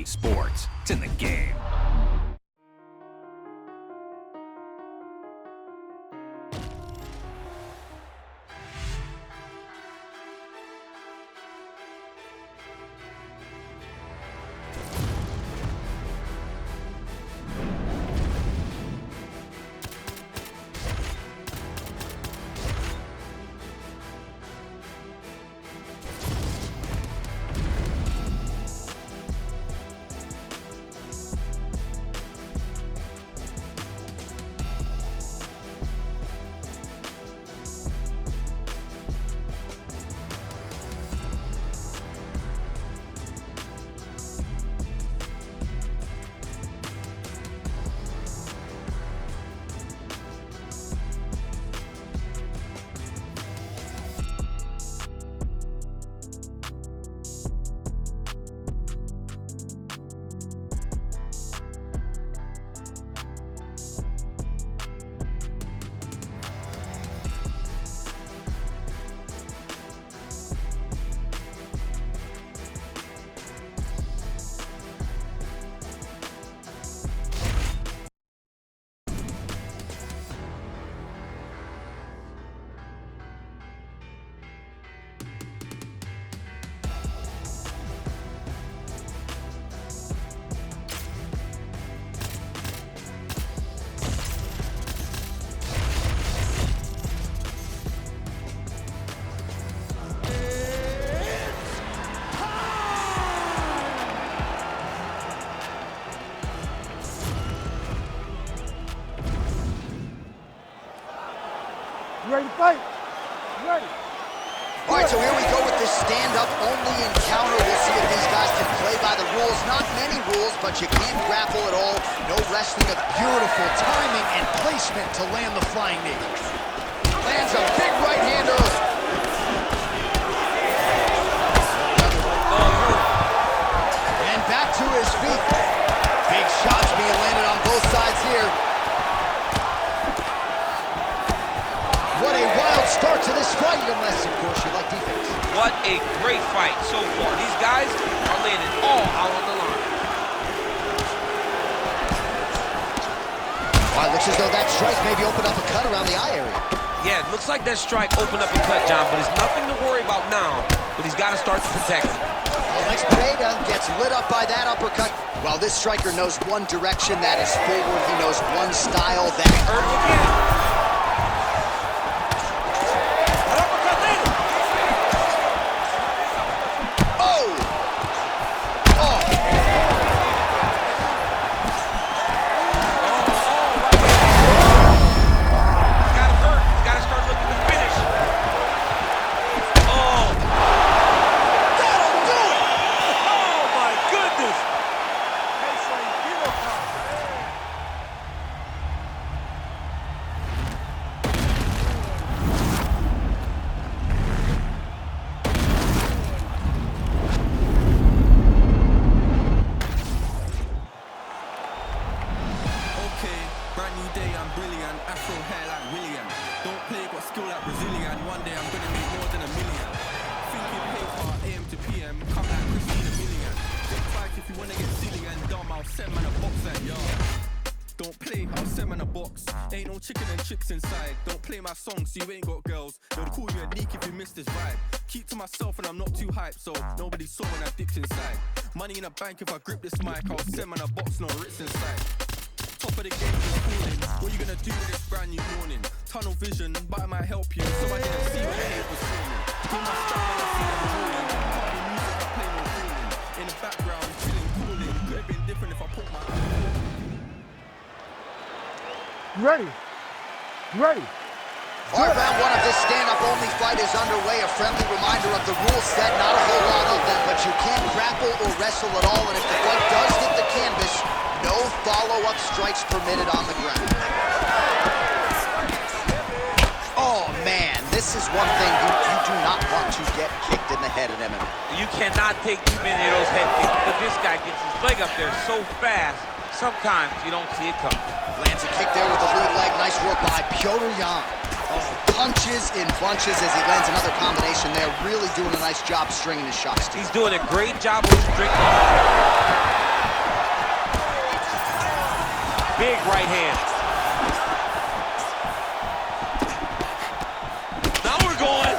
sports. It's in the game. You ready to fight? You ready? All right, so here we go with this stand-up only encounter. We'll see if these guys can play by the rules. Not many rules, but you can't grapple at all. No wrestling. A beautiful timing and placement to land the flying knee. Lands a big right-hander. And back to his feet. Big shots being landed on both sides here. What a wild start to this fight, unless, of course, you like defense. What a great fight so far. These guys are laying it all out on the line. Well, it looks as though that strike maybe opened up a cut around the eye area. Yeah, it looks like that strike opened up a cut, John, but there's nothing to worry about now. But he's got to start to protect it. Alex Pereira gets lit up by that uppercut. While this striker knows one direction, that is forward. He knows one style, that Earth again. Ain't no chicken and chicks inside. Don't play my song so you ain't got girls. They'll call you a neek if you miss this vibe. Keep to myself and I'm not too hyped, so nobody saw when I dipped inside. Money in a bank if I grip this mic. I'll send man a box, no Ritz inside. Top of the game is calling. What you gonna do with this brand new morning? Tunnel vision, but it might help you. So I didn't see what the hate was feeling. Do my style and I see them rolling. Party music, I play no fooling. In the background, chilling, cooling. Could have been different if I put my... You ready? You ready? All right, round one of this stand-up only fight is underway. A friendly reminder of the rule set, not a whole lot of them, but you can't grapple or wrestle at all, and if the fight does hit the canvas, no follow-up strikes permitted on the ground. Oh, man, this is one thing you do not want to get kicked in the head in MMA. You cannot take too many of those head kicks, but this guy gets his leg up there so fast, sometimes you don't see it coming. Lands a kick there with the lead leg. Nice work by Piotr Jan. Punches in bunches as he lands another combination there. Really doing a nice job stringing his shots. He's doing a great job with stringing. Big right hand. Now we're going.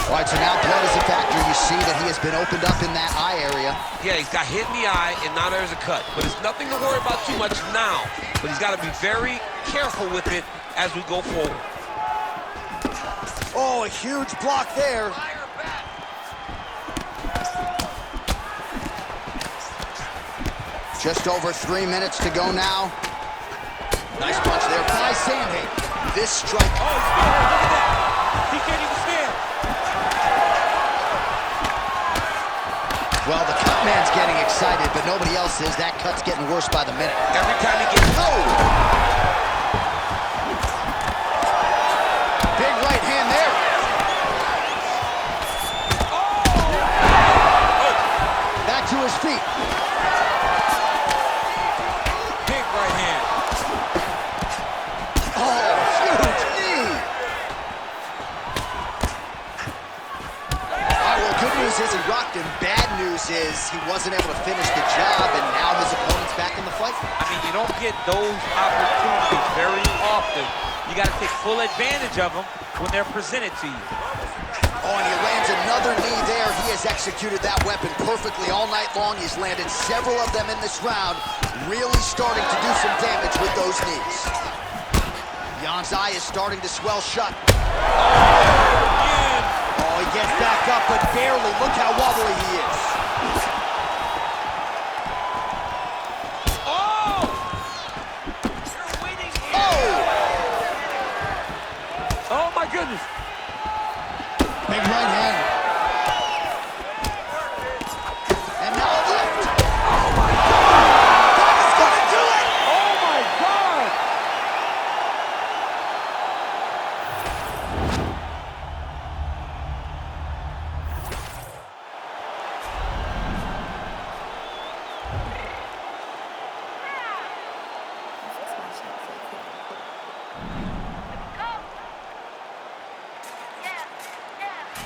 All right, so now blood is a factor. You see that he has been opened up in that eye area. Yeah, he's got hit in the eye, and now there's a cut. But it's nothing to worry about too much now. But he's got to be very careful with it as we go forward. Oh, a huge block there. Just over 3 minutes to go now. Nice punch there by Sandhagen. This strike. Oh, he's still hurt. Look at that. He can't even stand. Well, the cut man's getting excited, but nobody else is. That cut's getting worse by the minute. Every time he gets... Oh! Big right hand there. Oh! Back to his feet. Big right hand. Oh, huge knee. All right, well, good news is he rocked him. Bad news is he wasn't able to finish the job, and now his opponent's back in the fight. I mean, you don't get those opportunities very often. You got to take full advantage of them when they're presented to you. Oh, and he lands another knee there. He has executed that weapon perfectly all night long. He's landed several of them in this round, really starting to do some damage with those knees. Jan's eye is starting to swell shut. Oh, he gets back up, but barely. Look how wobbly he is. Oh! Oh! Oh, my goodness. Big right hand. And now a left. Oh, my God. That is gonna do it! Oh, my God.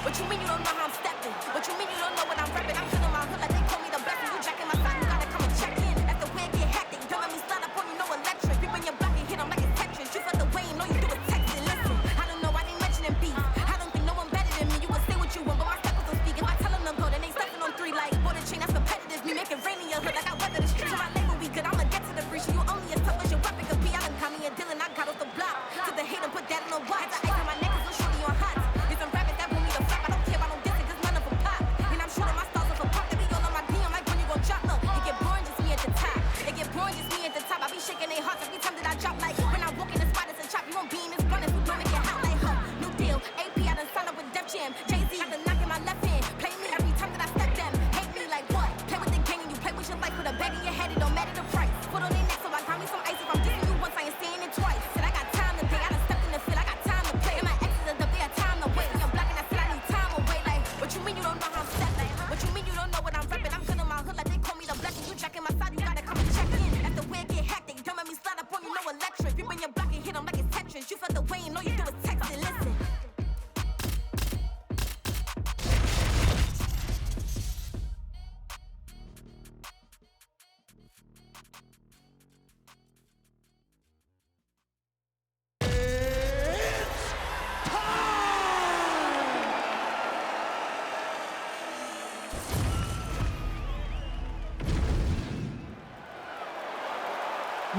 What you mean you don't know how I'm stepping? What you mean you don't know what I'm repping? I'm feeling my hood like they call me the blessing. You jacking my side, you gotta come and check in. That's the way it get hectic. Don't let me slide up on you, no electric. People in your block and hit them like it's Tetris. You felt the way, you know you do it texting. Listen, I don't know why they mentioning beef. I don't think no one better than me. You would say what you want, but my steppers don't speak. If I tell them to go, then they stepping on 3 like border chain. That's competitive. Me making rain in your hood like I weather the street. So my label we good, I'ma get to the breach. You only as tough as your weapon could be. I done call me a Dylan, I got off the block. To the hate and put that in the watch. I ice on my neck, cause I'm shorty on hot. It's some rabbits that want me to flap. I don't care about no dissing, cause none of them pop. And I'm shooting my stars off a pop. They be all on my DM like when you gon' drop. Look, it get boring, just me at the top. It get boring, just me at the top. I be shaking their hearts every time that I drop. Like when I walk in the spot, it's a chop. You won't be in this blunt if you don't make it hot like huh. New deal, AP, I done signed up with Def Jam. Jay-Z, I done knock in my left hand. Play me every time that I step them. Hate me like what? Play with the gang and you play with your life. With a bag in your head, it don't matter the price. Put on their neck, so I got me some ice. If I'm dissing you once, I ain't saying it twice. Said I got time today, I done stepped in the field, I got time to play. And my exes are up, they got time to wait. And I'm blocking, I said I need time away. Like, what you mean you don't know how I'm stepping? What you mean you don't know what I'm repping? I'm feeling my hood like they call me the blessing. You jacking my side, you gotta come and check in. That's the way it get hectic. Don't let me slide up on you, no electric. People in your block and hit them like it's Tetris. You felt the way, you know you do is texting. Listen.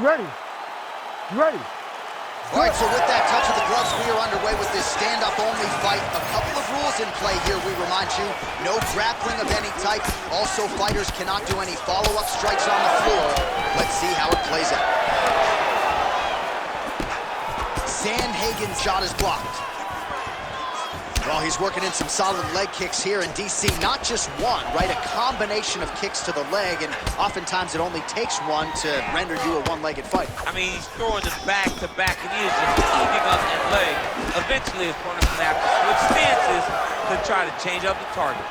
Ready. Ready. All right, so with that touch of the gloves, we are underway with this stand-up-only fight. A couple of rules in play here, we remind you. No grappling of any type. Also, fighters cannot do any follow-up strikes on the floor. Let's see how it plays out. Sandhagen's shot is blocked. Well, he's working in some solid leg kicks here in DC. Not just one, right? A combination of kicks to the leg, and oftentimes it only takes one to render you a one-legged fight. I mean, he's throwing them back to back, and he is just eating up that leg. Eventually, his opponent's going to have to switch stances to try to change up the target.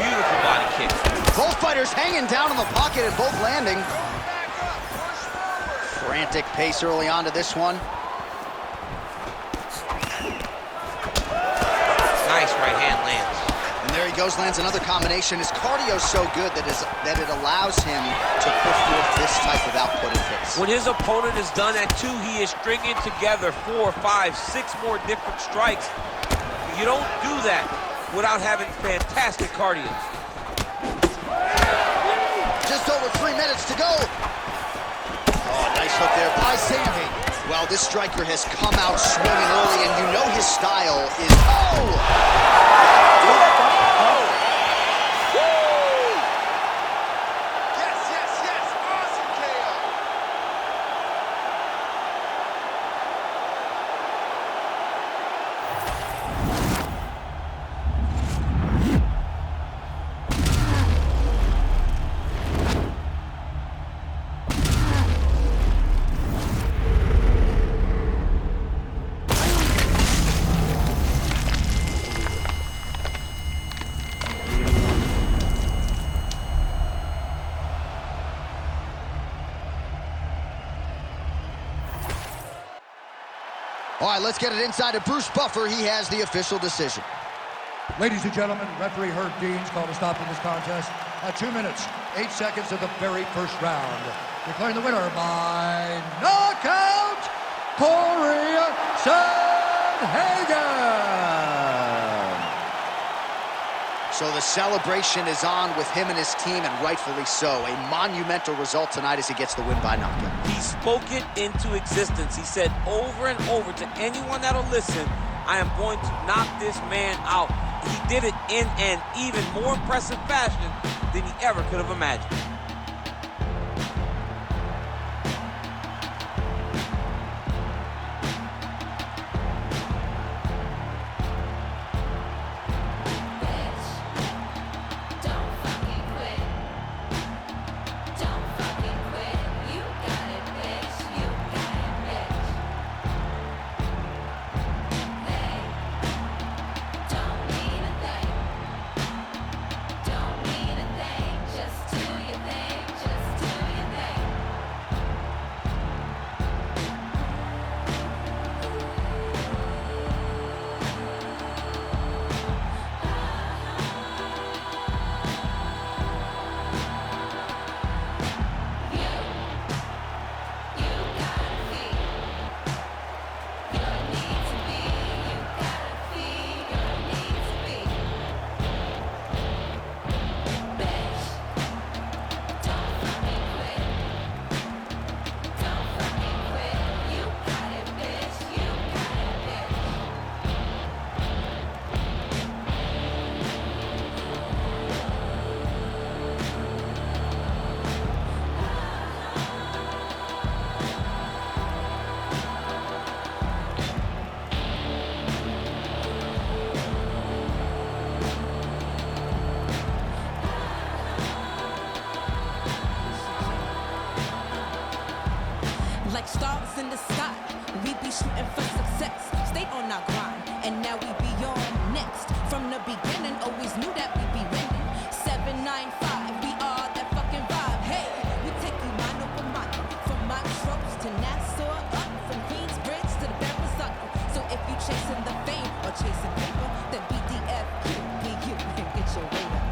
Beautiful body kick. Both fighters hanging down in the pocket and both landing. Frantic pace early on to this one. Nice right hand lands. And there he goes, lands another combination. His cardio's so good that it allows him to put forth this type of output and pace. When his opponent is done at 2, he is stringing together 4, 5, 6 more different strikes. You don't do that without having fantastic cardio. Just over 3 minutes to go. Oh, nice hook there by Sammy. Well, this striker has come out swinging early, and you know his style is... All right, let's get it inside of Bruce Buffer. He has the official decision. Ladies and gentlemen, referee Herb Dean's called a stop to this contest at 2 minutes, 8 seconds of the very first round. Declaring the winner by knockout, Corey Sandhagen. So the celebration is on with him and his team, and rightfully so. A monumental result tonight as he gets the win by knockout. He spoke it into existence. He said over and over to anyone that'll listen, I am going to knock this man out. He did it in an even more impressive fashion than he ever could have imagined. Like stars in the sky, we be shooting for success. Stay on our grind, and now we be on next. From the beginning, always knew that we be winning. 795, we are that fucking vibe. Hey, we take you mano for mano, from Montrose to Nassau, up from Queensbridge to the Verrazano. So if you chasing the fame or chasing paper, then BDFQ, be you, and get your weight up.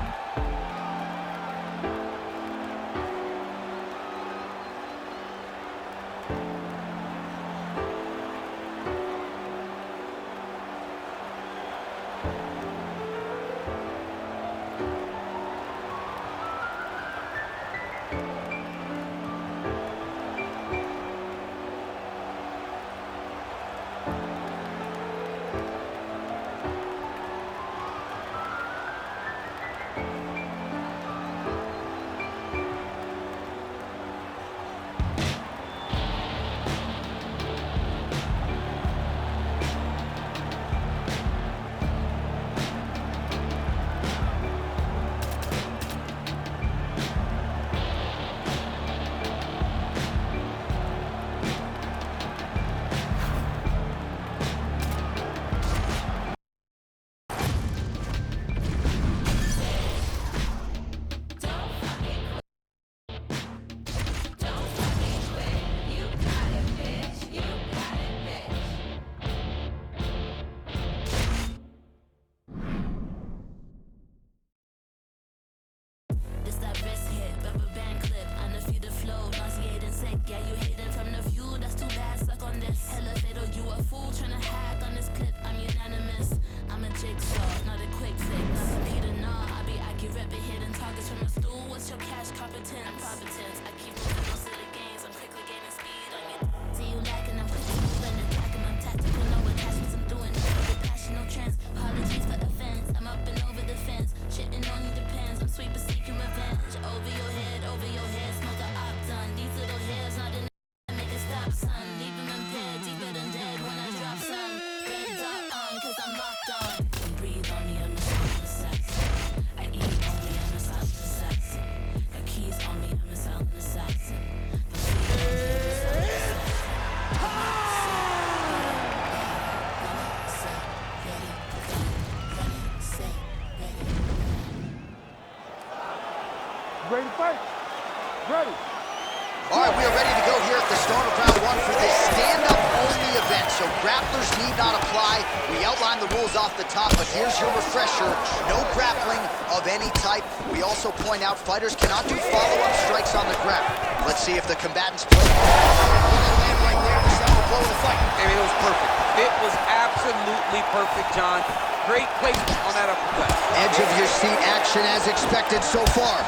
did not apply. We outlined the rules off the top, but here's your refresher. No grappling of any type. We also point out fighters cannot do follow-up strikes on the ground. Let's see if the combatants play. Land right there to settle the blow of the fight. I mean, it was perfect. It was absolutely perfect, John. Great placement on that uppercut. Edge of your seat action as expected so far.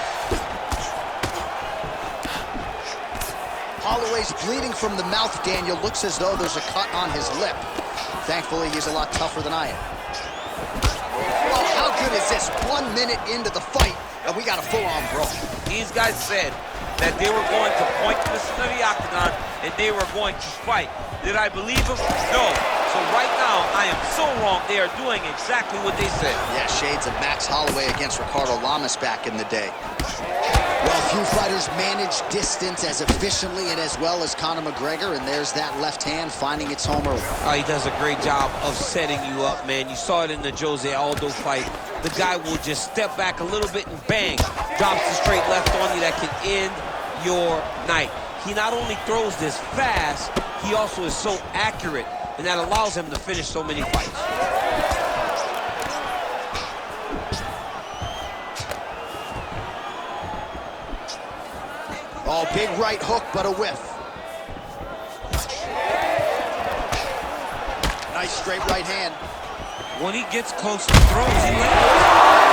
Holloway's bleeding from the mouth, Daniel. Looks as though there's a cut on his lip. Thankfully, he's a lot tougher than I am. Oh, how good is this? 1 minute into the fight, and we got a full-on brawl. These guys said that they were going to point to the center of the octagon and they were going to fight. Did I believe them? No. So right now, I am so wrong. They are doing exactly what they said. Yeah, shades of Max Holloway against Ricardo Lamas back in the day. Well, few fighters manage distance as efficiently and as well as Conor McGregor, and there's that left hand finding its home early. He does a great job of setting you up, man. You saw it in the Jose Aldo fight. The guy will just step back a little bit and bang, drops the straight left on you that can end your night. He not only throws this fast, he also is so accurate, and that allows him to finish so many fights. Oh, big right hook, but a whiff. Nice straight right hand. When he gets close to throws, he lands.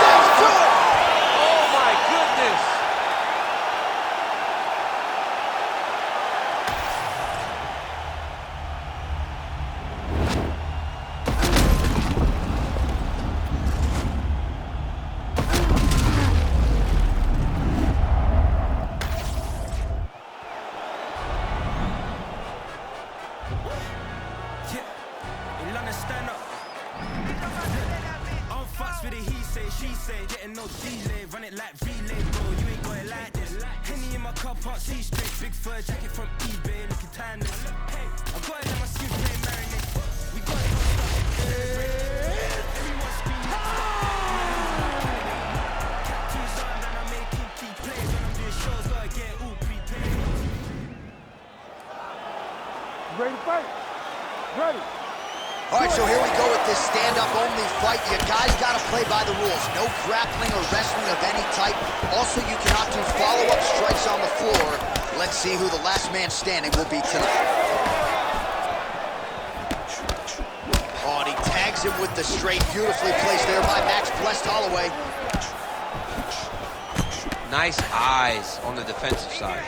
That's good! Oh, my goodness. Stand up. I'm fucks with it, he say, she say, getting no delay, run it like relay, bro, you ain't got it like this. Henny in my cup, can't see straight, big fur jacket from eBay, looking timeless. Hey, I got it in my suit, play marinate. We got it on stuff. Everyone scream, tattoos on, then I'm making key plays. When I'm doing shows, gotta get all prepaid. Ready to fight? Ready. All right, so here we go with this stand-up-only fight. You guys got to play by the rules. No grappling or wrestling of any type. Also, you cannot do follow-up strikes on the floor. Let's see who the last man standing will be tonight. Oh, and he tags him with the straight. Beautifully placed there by Max Blessed Holloway. Nice eyes on the defensive side.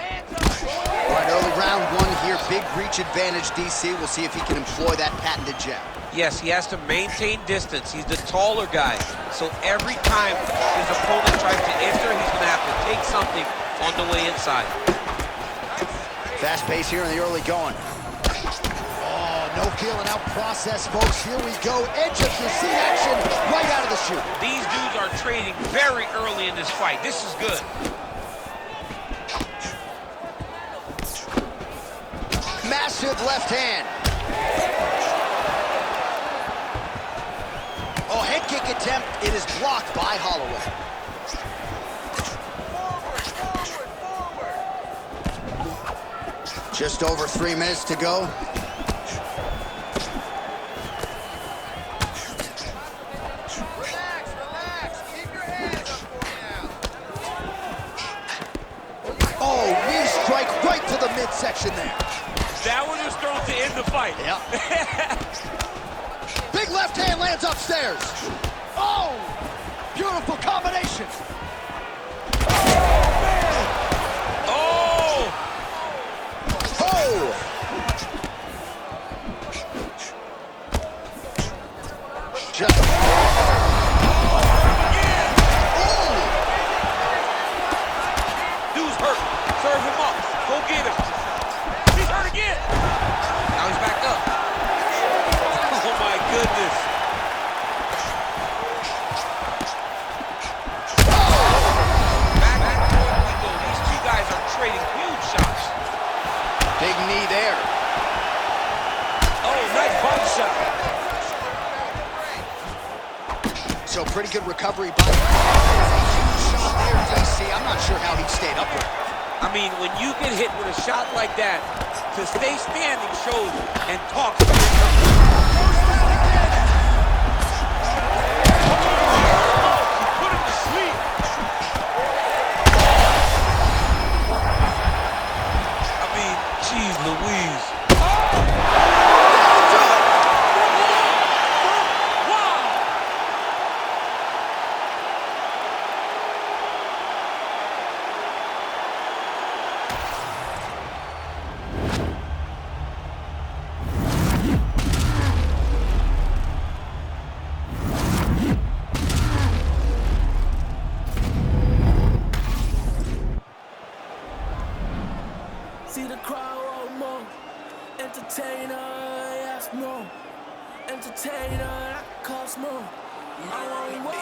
All right, early round one here. Big reach advantage, DC. We'll see if he can employ that patented jab. Yes, he has to maintain distance. He's the taller guy. So every time his opponent tries to enter, he's going to have to take something on the way inside. Fast pace here in the early going. Oh, no feeling out process, folks. Here we go. Edge of your seat action right out of the chute. These dudes are trading very early in this fight. This is good. Massive left hand. Oh, head kick attempt. It is blocked by Holloway. Just over 3 minutes to go. Relax. Keep your hands up for now. Oh, knee strike right to the midsection there. That one was thrown to end the fight. Yep. Big left hand lands upstairs. Oh, beautiful combination. Oh! Oh! Just. Dude's hurt. Serve him up. Go get him. He's hurt again. Now he's back up. Oh my goodness. Back and forth we go. These two guys are trading huge shots. Big knee there. Oh, nice body shot. So pretty good recovery by huge shot there, DC. I'm not sure how he stayed upright. I mean, when you get hit with a shot like that, to stay standing shows and talks. Put him to sleep. I mean, geez Louise. See the crowd want more. Entertainer, yes, more. Entertainer, that costs more. I want more.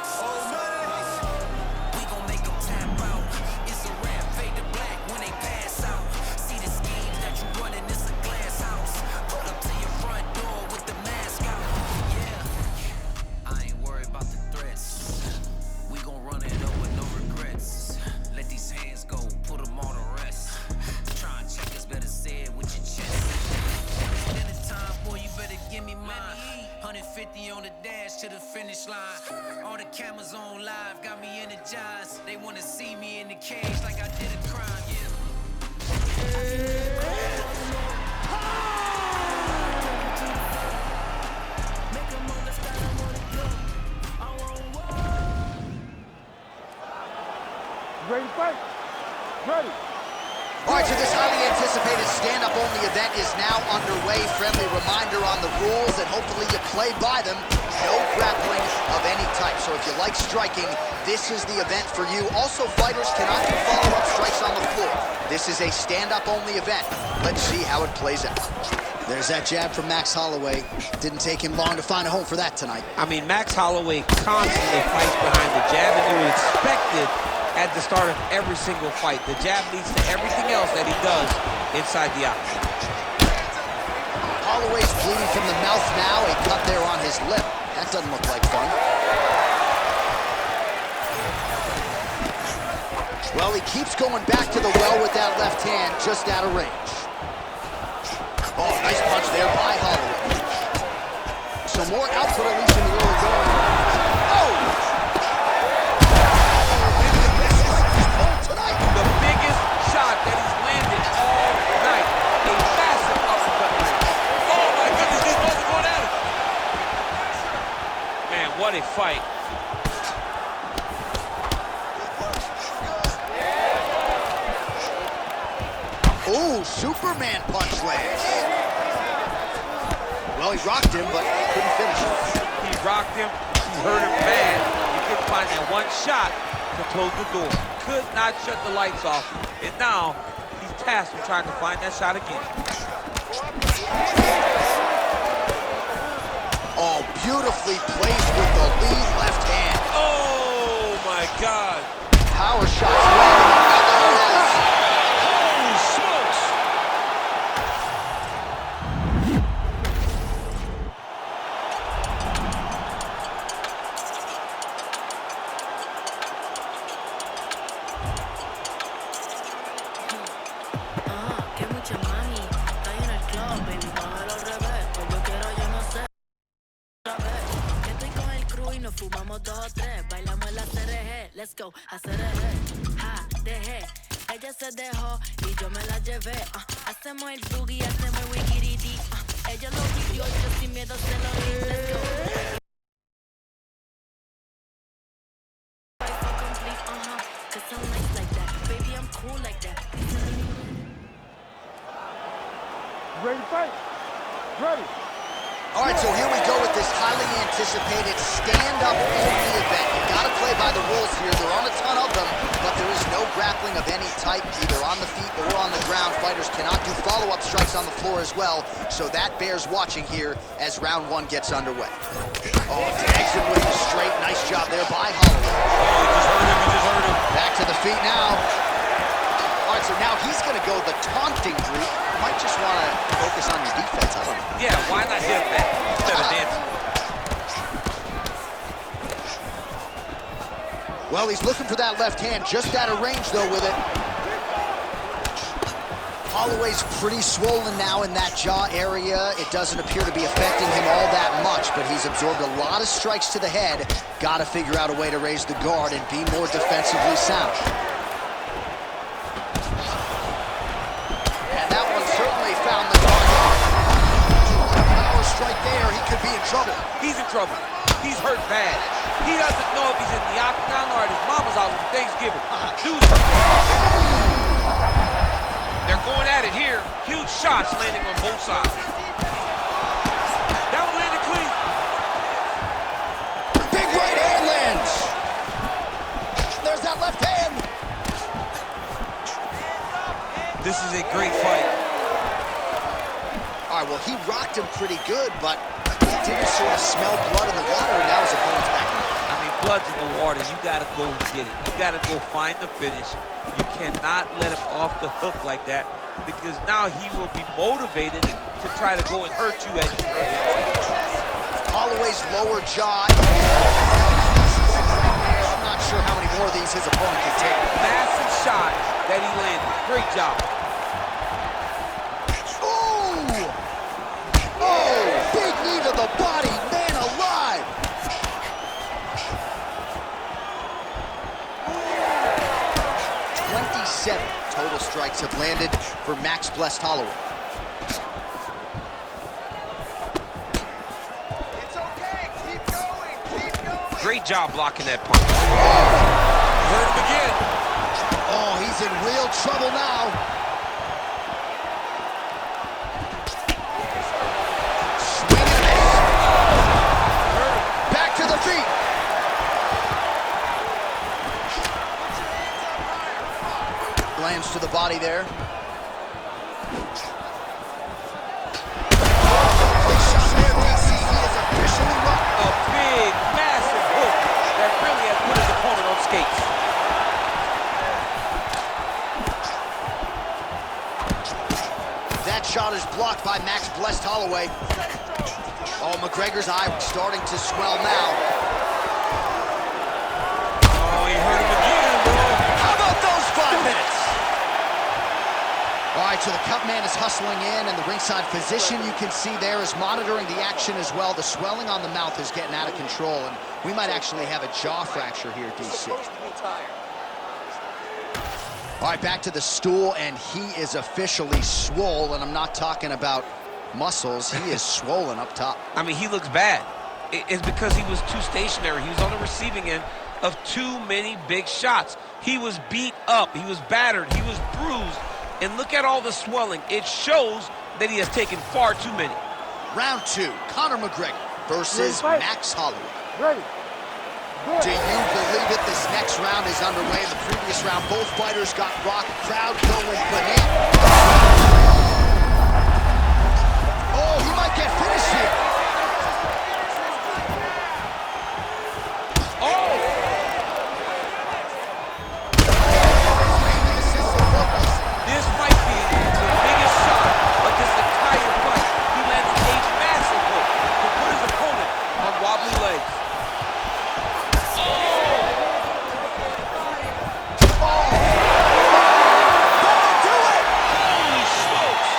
We gon' make them tap out. It's a rap, fade to black when they pass out. See the scheme that you running, it's a glass house. Pull up to your front door with the mask out. Yeah, I ain't worried about the threats. We gon' run it up with no regrets. Let these hands go, put them on the rest. Try and check us, better say it with your chest. Dinner time, boy, you better give me mine. 150 on the dash to the finish line. All the cameras on live got me energized. They wanna see me in the cage like I did a crime, yeah. Make 'em understand I wanna go. I want more. Ready to fight? Ready. All right, so this highly anticipated stand-up only event is now underway. Friendly reminder on the rules, and hopefully you play by them. No grappling of any type. So if you like striking, this is the event for you. Also, fighters cannot do follow-up strikes on the floor. This is a stand-up only event. Let's see how it plays out. There's that jab from Max Holloway. Didn't take him long to find a home for that tonight. I mean, Max Holloway constantly fights behind the jab, and you would expect it at the start of every single fight. The jab leads to everything else that he does inside the octagon. Holloway's bleeding from the mouth now. A cut there on his lip. That doesn't look like fun. Well, he keeps going back to the well with that left hand, just out of range. Oh, nice punch there by Holloway. Some more output, at least in the early going. Oh! The biggest shot that he's landed all night. A massive uppercut. Oh my goodness, these both are going at it. Man, what a fight. Ooh, Superman punch lands. Well, he rocked him, but couldn't finish him. He rocked him, he hurt him bad. He couldn't find that one shot to close the door. Could not shut the lights off. And now, he's tasked with trying to find that shot again. Oh, beautifully placed with the lead left hand. Oh my God. Power shots landing. Holy smokes. Que mucha mami. Estoy en el club, baby, muévelo al revés. Que yo quiero, yo no sé. Que estoy con el crew y nos fumamos 2 o 3. Bailamos el ACRG, let's go, ACRG. Ja, dejé. Ella se dejó y yo me la llevé. Hacemos el boogie, hacemos el wikiriti. Ella lo vivió y yo sin miedo se lo di. Let's go. Complete, cause I'm nice like that. Baby, I'm cool like that. Ready to fight? Ready. All right, so here we go with this highly anticipated stand-up only event. You gotta play by the rules here. There aren't a ton of them, but there is no grappling of any type, either on the feet or on the ground. Fighters cannot do follow-up strikes on the floor as well, so that bears watching here as round 1 gets underway. Oh, tags him with the straight. Nice job there by Holloway. Oh, he just hurt him. Back to the feet now. All right, so now he's gonna go the taunting route. Might just wanna focus on your defense, I don't know. Yeah, why not hit that instead of dancing? Well, he's looking for that left hand, just out of range, though, with it. Holloway's pretty swollen now in that jaw area. It doesn't appear to be affecting him all that much, but he's absorbed a lot of strikes to the head. Got to figure out a way to raise the guard and be more defensively sound. And that one certainly found the target. Power strike there, he could be in trouble. He's in trouble. He's hurt bad. He doesn't know if he's in the octagon or at his mama's house for Thanksgiving. Dude's hurt. They're going at it here. Huge shots landing on both sides. That one landed clean. Big right hand lands. There's that left hand. This is a great fight. All right, well, he rocked him pretty good, but he didn't sort of smell blood in the water, and now his opponent's back. I mean, blood's in the water. You got to go get it. You got to go find the finish. You cannot let him off the hook like that, because now he will be motivated to try to go and hurt you at your end. Holloway's lower jaw. I'm not sure how many more of these his opponent can take. Massive shot that he landed. Great job. Oh, big knee to the body, man alive. Total strikes have landed for Max Blessed Holloway. It's okay. Keep going. Keep going. Great job blocking that punch. Hurt him again. Oh, he's in real trouble now. Swing and miss. Back to the feet. Lands to the body there. Big shot there, DC. He is officially rocked. A big, massive hook that really has put his opponent on skates. That shot is blocked by Max Blessed Holloway. Oh, McGregor's eye starting to swell now. Oh, he hurt him again, bro. How about those 5 minutes? All right, so the cut man is hustling in, and the ringside physician you can see there is monitoring the action as well. The swelling on the mouth is getting out of control, and we might actually have a jaw fracture here, DC. All right, back to the stool, and he is officially swole, and I'm not talking about muscles. He is swollen up top. I mean, he looks bad. It's because he was too stationary. He was on the receiving end of too many big shots. He was beat up. He was battered. He was bruised. And look at all the swelling. It shows that he has taken far too many. Round 2, Conor McGregor versus Max Holloway. Ready. Do you believe it? This next round is underway. In the previous round, both fighters got rocked. Crowd going bananas. Oh, he might get finished here. This might be the biggest shot of this entire fight. He landed a massive hook to put his opponent on wobbly legs. Holy smokes!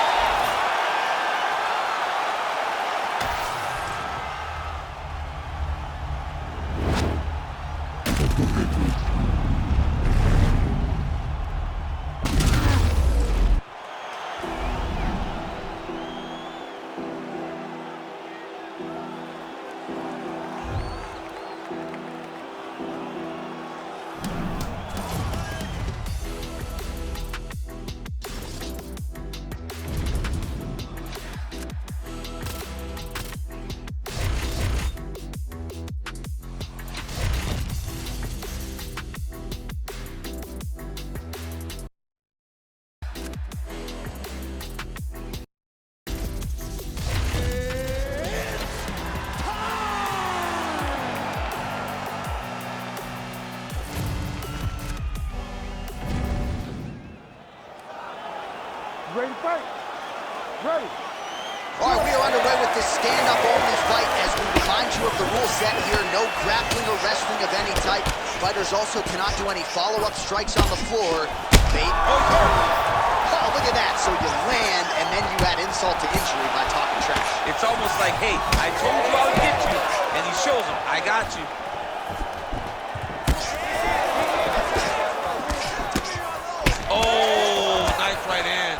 Ready to fight? Ready. All right, we are underway with this stand-up only fight as we remind you of the rule set here. No grappling or wrestling of any type. Fighters also cannot do any follow-up strikes on the floor. Bait. Oh, look at that. So you land, and then you add insult to injury by talking trash. It's almost like, hey, I told you I would get you, and he shows him, I got you. Oh, nice right hand.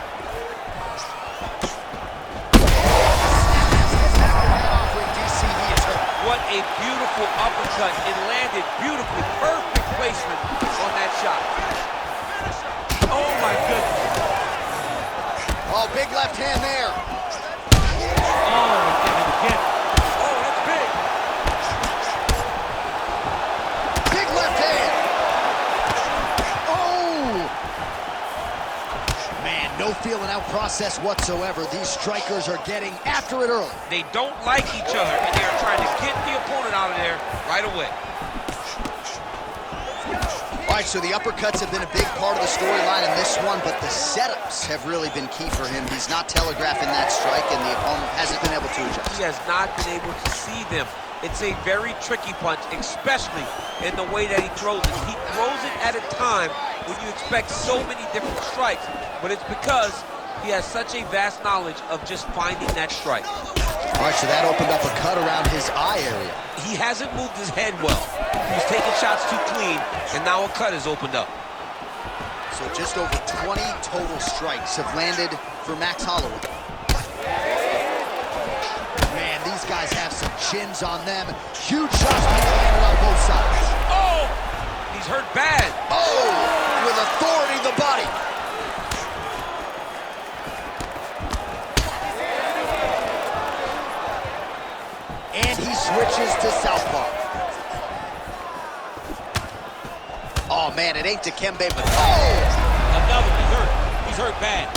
What a beautiful uppercut. It landed beautifully. Perfect placement on that shot. Oh, my goodness. Oh, big left hand there. Oh, again. Oh, that's big. Big left hand. Oh. Man, no feeling out process whatsoever. These strikers are getting after it early. They don't like each other, and they're trying to get the opponent out of there right away. All right, so the uppercuts have been a big part of the storyline in this one, but the setups have really been key for him. He's not telegraphing that strike, and the opponent hasn't been able to adjust. He has not been able to see them. It's a very tricky punch, especially in the way that he throws it. He throws it at a time when you expect so many different strikes, but it's because he has such a vast knowledge of just finding that strike. All right, so that opened up a cut around his eye area. He hasn't moved his head well. He was taking shots too clean, and now a cut has opened up. So just over 20 total strikes have landed for Max Holloway. Man, these guys have some chins on them. Huge shots being landed on both sides. Oh! He's hurt bad. Oh! With authority to the body. And he switches to southpaw. Oh, man, it ain't Dikembe, but Another, he's hurt bad.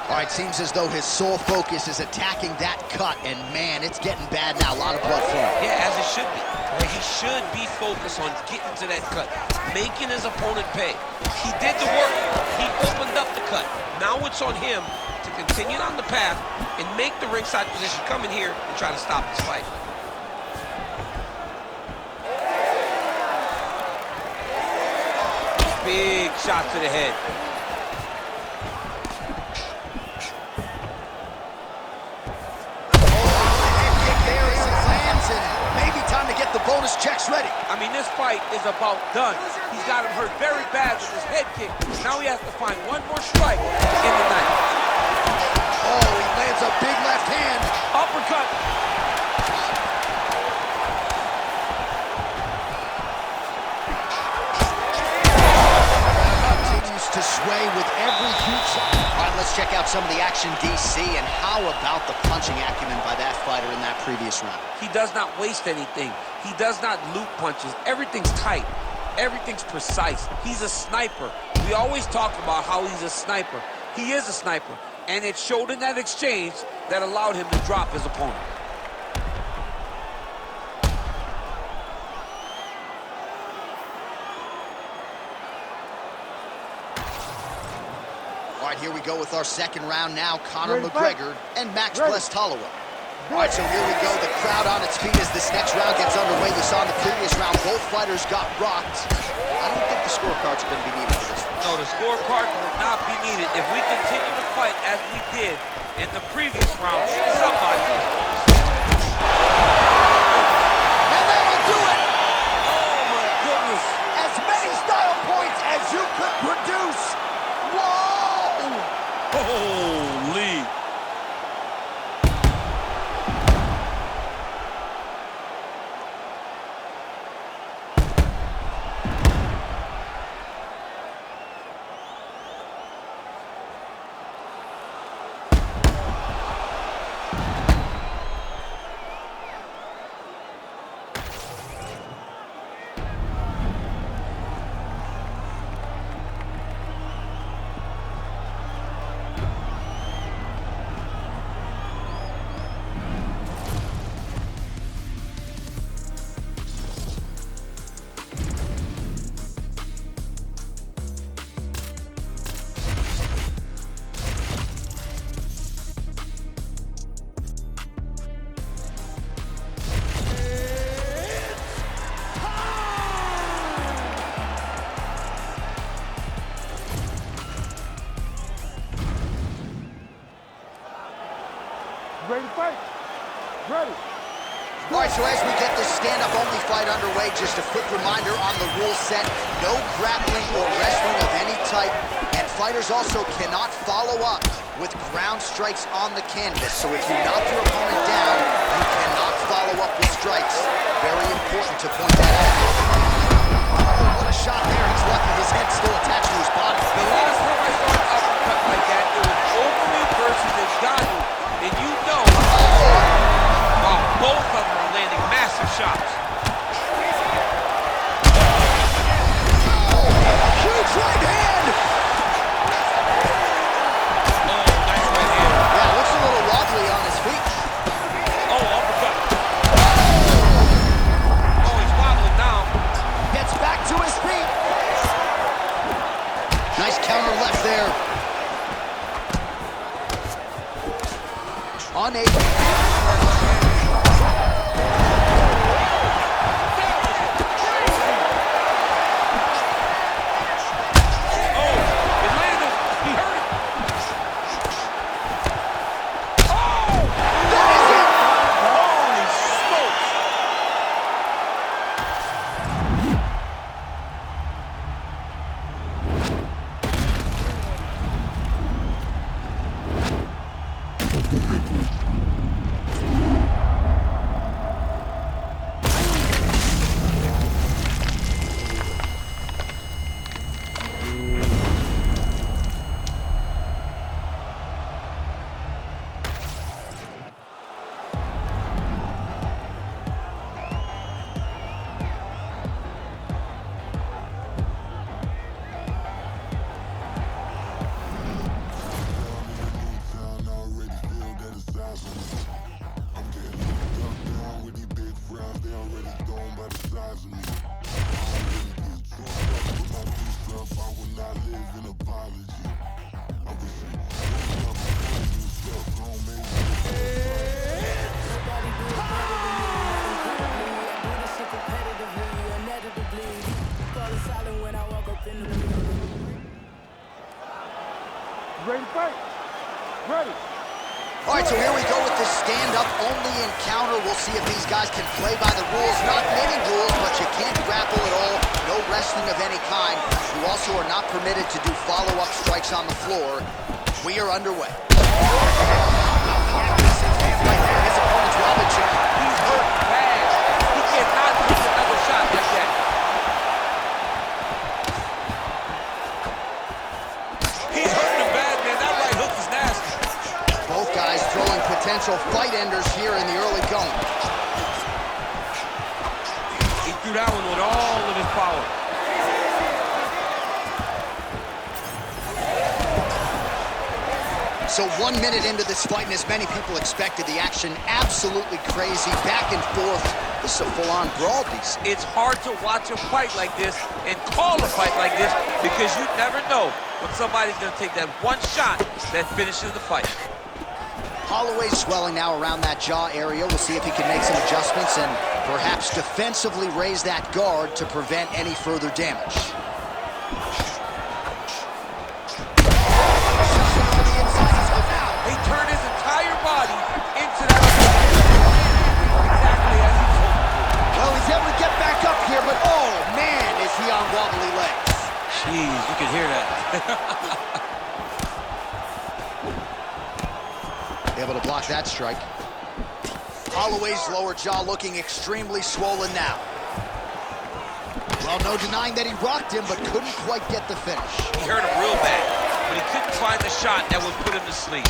All right, seems as though his sole focus is attacking that cut, and man, it's getting bad now. A lot of blood flowing. Yeah, as it should be. He should be focused on getting to that cut, making his opponent pay. He did the work. He opened up the cut. Now it's on him to continue on the path and make the ringside position, come in here and try to stop this fight. Big shot to the head. Maybe time to get the bonus checks ready. I mean, this fight is about done. He's got him hurt very bad with his head kick. Now he has to find one more strike to end the night. Oh, he lands a big left hand. Uppercut. Continues to sway with every huge shot. All right, let's check out some of the action, DC, and how about the punching acumen by that fighter in that previous round? He does not waste anything. He does not loop punches. Everything's tight. Everything's precise. He's a sniper. We always talk about how he's a sniper. He is a sniper, and it showed in that exchange that allowed him to drop his opponent. All right, here we go with our second round now. Conor McGregor and Max Blessed Holloway. All right, so here we go. The crowd on its feet as this next round gets underway. You saw in the previous round, both fighters got rocked. I don't think the scorecards are going to be needed for this one. No, the scorecard will not be needed. If we continue to fight as we did in the previous round, somebody is lost. And that'll do it! Oh, my goodness. As many style points as you could produce. Whoa! Holy. Ready to fight? Ready. All right, so as we get this stand-up-only fight underway, just a quick reminder on the rule set: no grappling or wrestling of any type, and fighters also cannot follow up with ground strikes on the canvas. So if you knock your opponent down, you cannot follow up with strikes. Very important to point that out. Oh, what a shot there. He's lucky his head's still attached to his body. The last time I saw an uppercut like that, it was opening versus Ngannou, and you know, wow, both of them are landing massive shots. Huge right hand! Oh, nice right hand. Yeah, looks a little wobbly on his feet. Oh, uppercut. Oh, he's wobbling now. Gets back to his feet. Nice counter left there. Unable. Ready to fight? Ready. All right, so here we go with this stand-up only encounter. We'll see if these guys can play by the rules. Not many rules, but you can't grapple at all. No wrestling of any kind. You also are not permitted to do follow-up strikes on the floor. We are underway. Right there, his opponent's Robin Chan. He's hurt bad. He cannot take another shot like that. He's hurting him bad, man. That right hook is nasty. Both guys throwing potential fight enders here in the early going. He threw that one with all of his power. So 1 minute into this fight, and as many people expected, the action absolutely crazy, back and forth. This is a full-on brawl, DC. It's hard to watch a fight like this and call a fight like this because you never know when somebody's going to take that one shot that finishes the fight. Holloway's swelling now around that jaw area. We'll see if he can make some adjustments and perhaps defensively raise that guard to prevent any further damage. He turned his entire body into that. Exactly as he told. Well, he's able to get back up here, but oh man, is he on wobbly legs. Jeez, you can hear that. Able to block that strike. Holloway's lower jaw looking extremely swollen now. Well, no denying that he rocked him, but couldn't quite get the finish. He hurt him real bad, but he couldn't find the shot that would put him to sleep.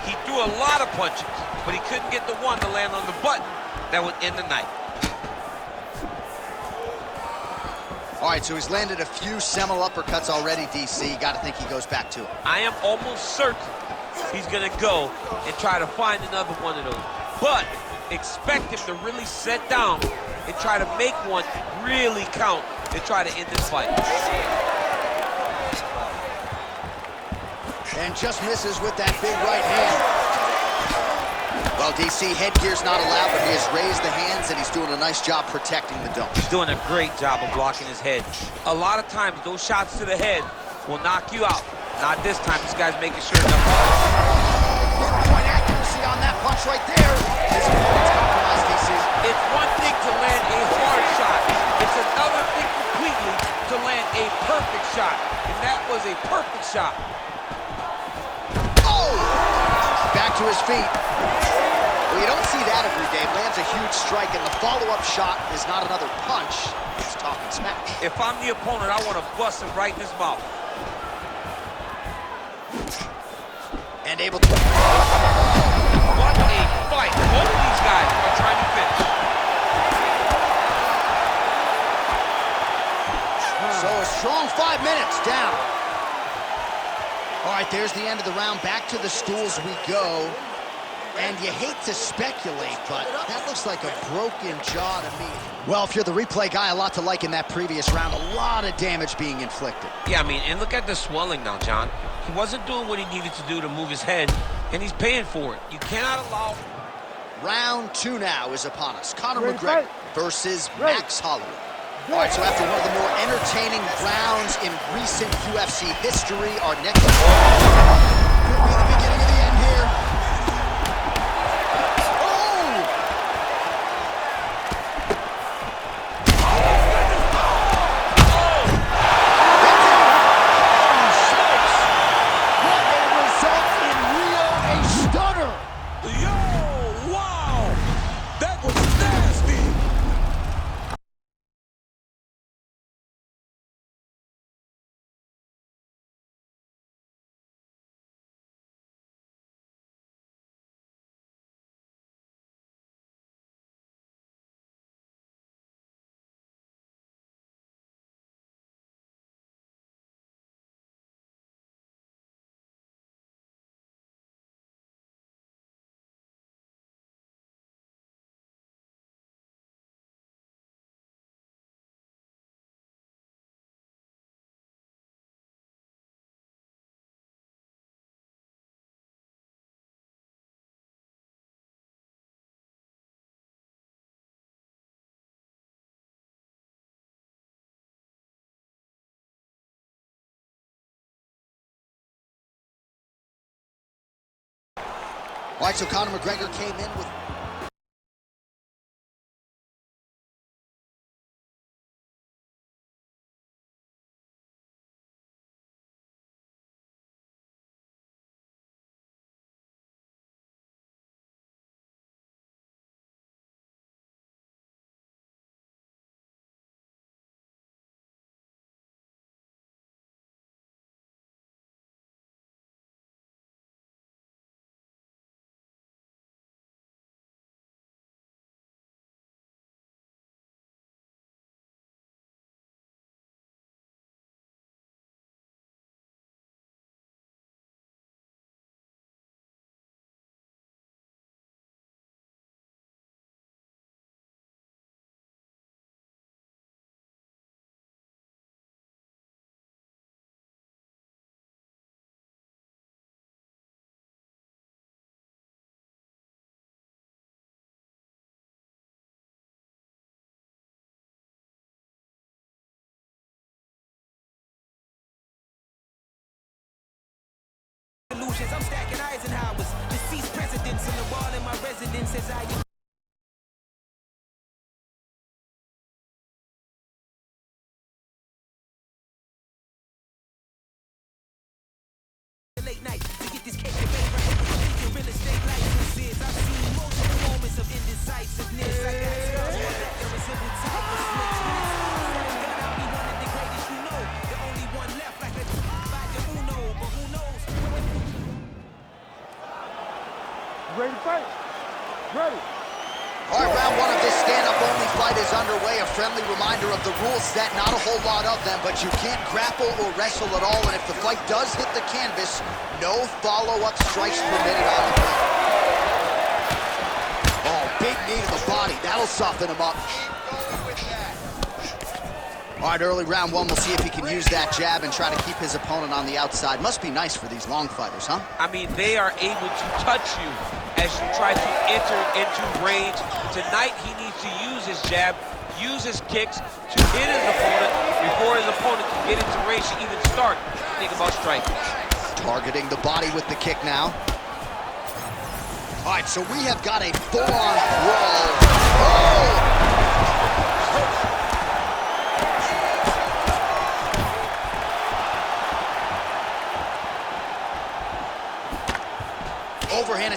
He threw a lot of punches, but he couldn't get the one to land on the button that would end the night. All right, so he's landed a few seminal uppercuts already, DC. You got to think he goes back to it. I am almost certain he's going to go and try to find another one of those. But expect him to really sit down and try to make one really count and try to end this fight. And just misses with that big right hand. Well, DC, headgear's not allowed, but he has raised the hands, and he's doing a nice job protecting the dome. He's doing a great job of blocking his head. A lot of times, those shots to the head will knock you out. Not this time. This guy's making sure. Pinpoint accuracy on that punch right there. shot. Oh! Back to his feet. Well, you don't see that every day. Lands a huge strike, and the follow-up shot is not another punch. It's talking smack. If I'm the opponent, I want to bust him right in his mouth. And able to... What a fight. Both of these guys are trying to finish. So a strong 5 minutes down. All right, there's the end of the round. Back to the stools we go. And you hate to speculate, but that looks like a broken jaw to me. Well, if you're the replay guy, a lot to like in that previous round. A lot of damage being inflicted. Yeah, I mean, and look at the swelling now, John. He wasn't doing what he needed to do to move his head, and he's paying for it. You cannot allow... Round 2 now is upon us. Conor McGregor versus Max Holloway. All right, so after one of the more entertaining rounds in recent UFC history, our next... Could be the beginning of the end here. All right, so Conor McGregor came in with... I'm stacking Eisenhower's, deceased presidents on the wall in my residence as I... Late night to get this cake to make right. Real estate licenses. I've seen multiple moments of indecisiveness. I got scars on that there is simple type of slickness. God, I'll be one of the greatest you know. The only one left like a by the Uno, but who knows? Ready to fight? Ready. All right, round 1 of this stand-up-only fight is underway. A friendly reminder of the rules set. Not a whole lot of them, but you can't grapple or wrestle at all. And if the fight does hit the canvas, no follow-up strikes permitted on the ground. Oh, big knee to the body. That'll soften him up. All right, early round 1, we'll see if he can use that jab and try to keep his opponent on the outside. Must be nice for these long fighters, huh? I mean, they are able to touch you as you try to enter into range. Tonight, he needs to use his jab, use his kicks to hit his opponent before his opponent can get into range to even start thinking about striking. Targeting the body with the kick now. All right, so we have got a full-on brawl. Oh!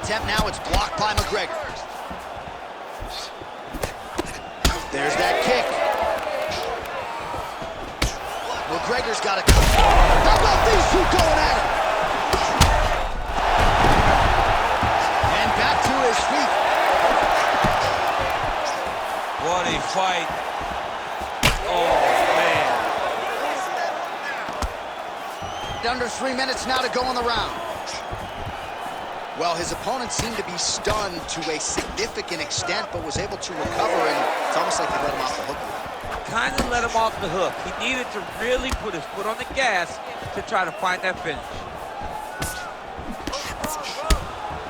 attempt now, it's blocked by McGregor. There's that kick. McGregor's got a... How about these two going at it? And back to his feet. What a fight. Oh, man. Under 3 minutes now to go in the round. Well, his opponent seemed to be stunned to a significant extent, but was able to recover, and it's almost like he let him off the hook. Kind of let him off the hook. He needed to really put his foot on the gas to try to find that finish.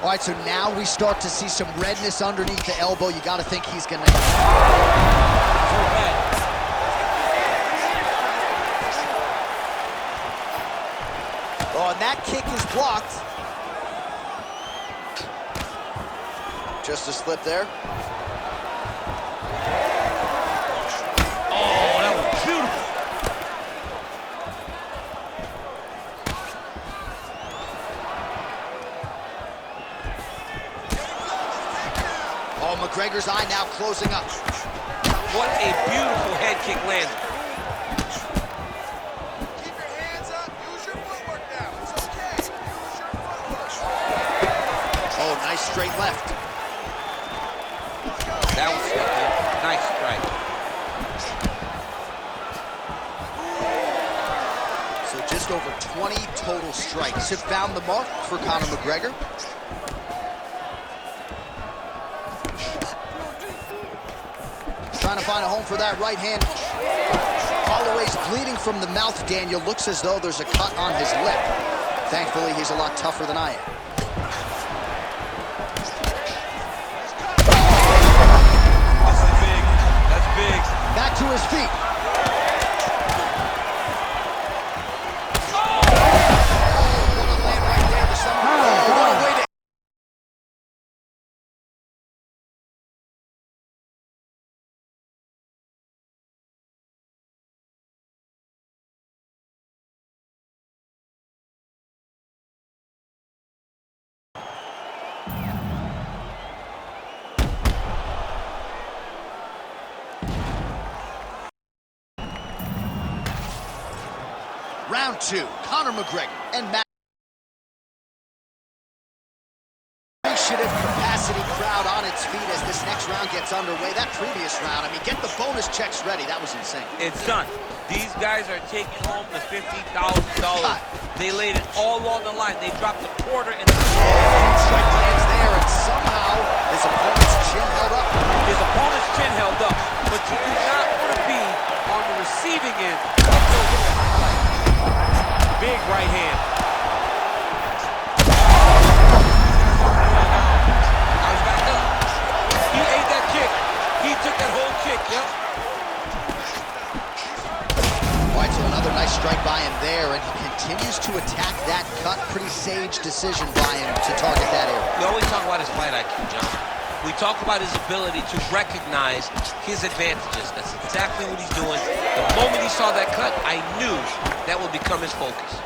All right, so now we start to see some redness underneath the elbow. You got to think he's going to... Oh, and that kick is blocked. Just a slip there. Oh, that was beautiful. Oh, McGregor's eye now closing up. What a beautiful head kick landed. Keep your hands up. Use your footwork now. It's okay. Use your footwork. Oh, nice straight left. That was a nice strike. So just over 20 total strikes have found the mark for Conor McGregor. Trying to find a home for that right hand. Holloway's bleeding from the mouth, Daniel. Looks as though there's a cut on his lip. Thankfully, he's a lot tougher than I am. Back to his feet. Round two, Conor McGregor and Matt. Appreciative capacity crowd on its feet as this next round gets underway. That previous round, I mean, get the bonus checks ready. That was insane. It's done. These guys are taking home the $50,000. They laid it all on the line. They dropped a quarter in the strike lands there, and somehow his opponent's chin held up. His opponent's chin held up, but you do not want to be on the receiving end of those. Big right hand. Now he's back up. He ate that kick. He took that whole kick, yep. All right, so another nice strike by him there, and he continues to attack that cut. Pretty sage decision by him to target that area. We always talk about his fight IQ, John. We talk about his ability to recognize his advantages. That's exactly what he's doing. The moment he saw that cut, I knew that would become his focus.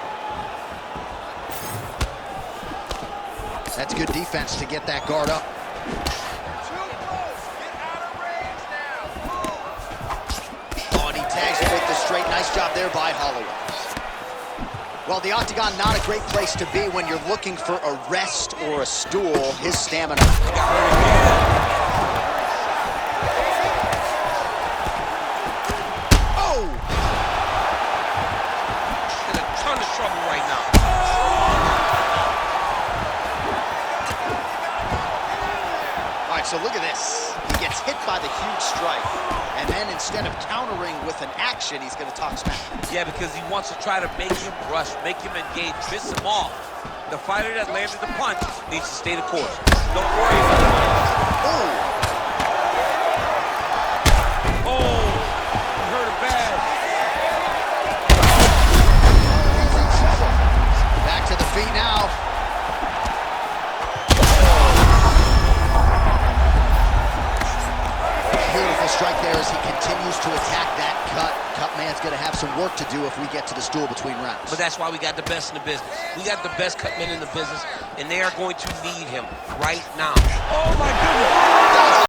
That's good defense to get that guard up. Too close. Get out of range now. Oh, and he tags it with the straight. Nice job there by Holloway. Well, the octagon, not a great place to be when you're looking for a rest or a stool. His stamina. Oh! In a ton of trouble right now. All right, so look at this. He gets hit by the huge strike, and then instead of countering with an action, he's going to talk smack. Yeah, because he wants to try to make him rush, make him engage, piss him off. The fighter that landed the punch needs to stay the course. Don't worry about it. Oh! Oh! He hurt him bad. Back to the feet now. Beautiful strike there as he continues to attack that cut. Cut man's going to have some work to do if we get to the stool between rounds. But that's why we got the best in the business. We got the best cut men in the business, and they are going to need him right now. Oh, my goodness.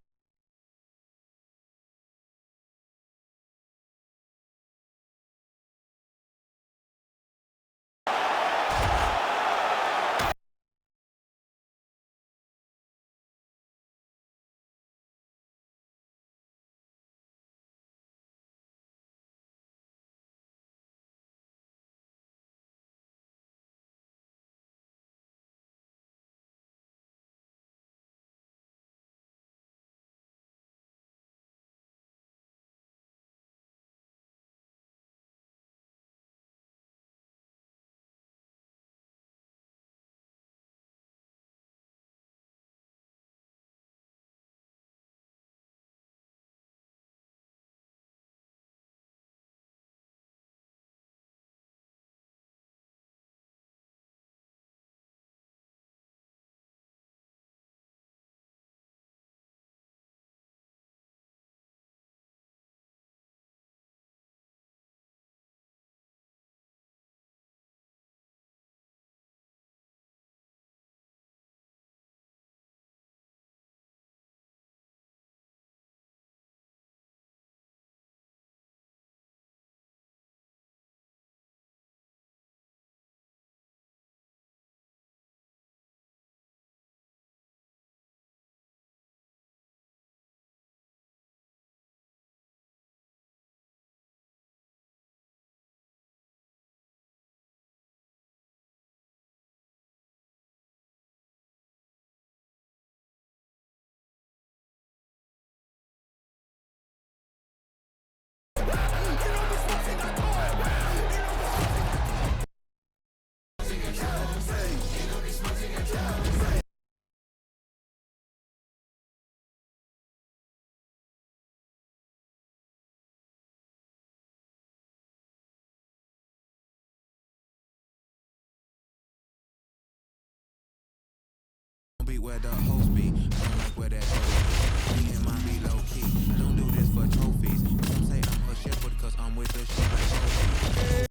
Be where the hoes be, I don't like where that goes. Me and mine be low key. I don't do this for trophies. Some say I'm a shepherd cause I'm with the sheep like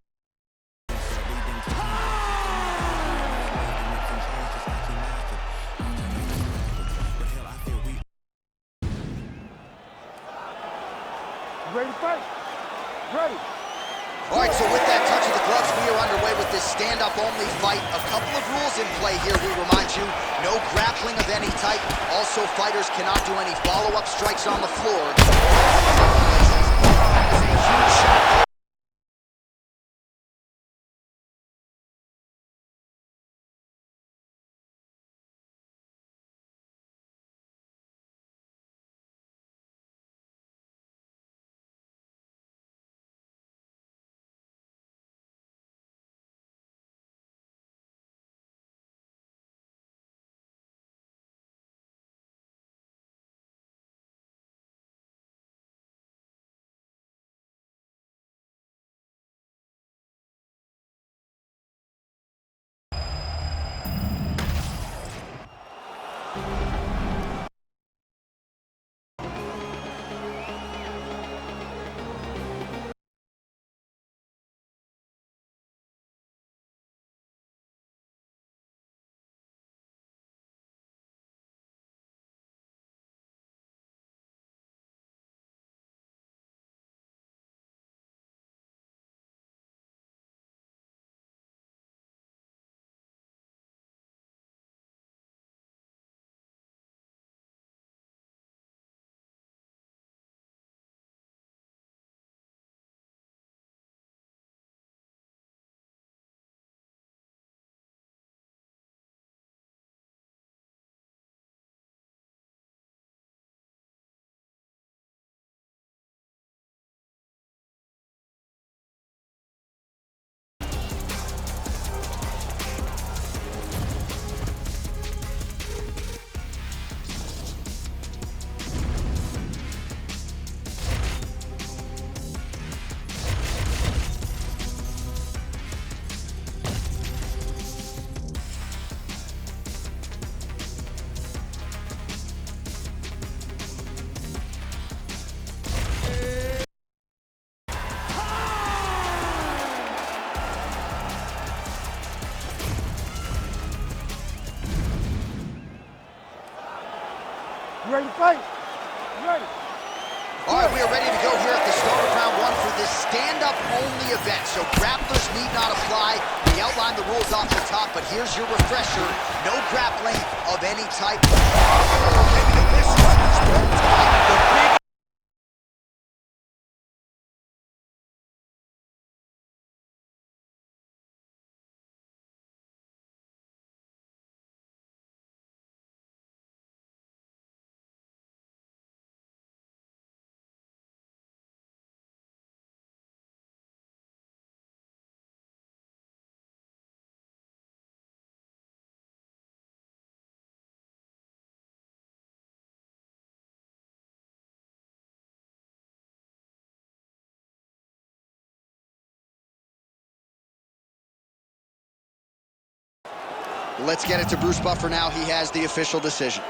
Kobe. Ready to fight? Ready. All right, so with that touch of the gloves, we are underway with this stand-up-only fight. A couple of rules in play here, we remind you. No grappling of any type. Also, fighters cannot do any follow-up strikes on the floor. That is a huge shot. You ready to fight? You ready? All right, we are ready to go here at the start of round one for this stand-up only event. So grapplers need not apply. We outlined the rules off the top, but here's your refresher. No grappling of any type. Let's get it to Bruce Buffer now. He has the official decision.